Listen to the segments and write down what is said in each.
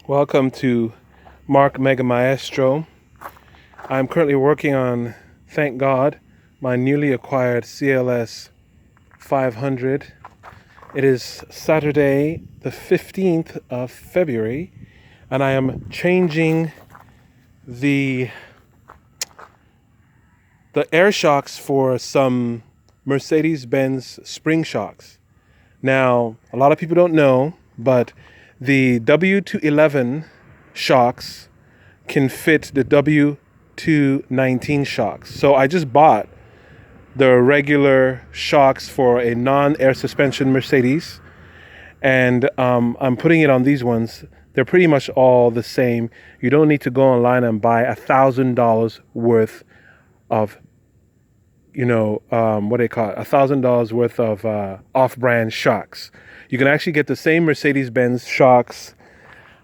Welcome to Mark Mega Maestro. I'm currently working on, thank God, my newly acquired CLS 500. It is Saturday, the 15th of February, and I am changing the air shocks for some Mercedes-Benz spring shocks. Now, a lot of people don't know, but the W211 shocks can fit the W219 shocks. So I just bought the regular shocks for a non-air suspension Mercedes, and I'm putting it on these ones. They're pretty much all the same. You don't need to go online and buy $1,000 worth of what they call it, $1,000 worth of off-brand shocks. You can actually get the same Mercedes-Benz shocks,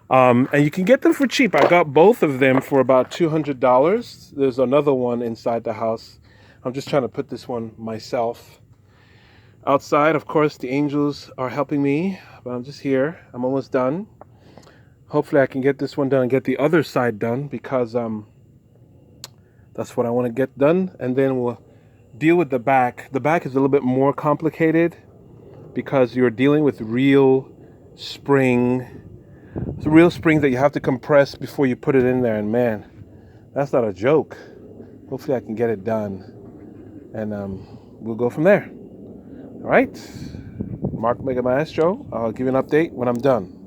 and you can get them for cheap. I got both of them for about $200. There's another one inside the house. I'm just trying to put this one myself. Outside, of course, the angels are helping me, but I'm just here. I'm almost done. Hopefully I can get this one done and get the other side done, because that's what I want to get done, and then we'll deal with the back. The back is a little bit more complicated because you're dealing with real springs that you have to compress before you put it in there, and man, that's not a joke. Hopefully I can get it done, and we'll go from there. All right, Mark Mega Maestro. I'll give you an update when I'm done.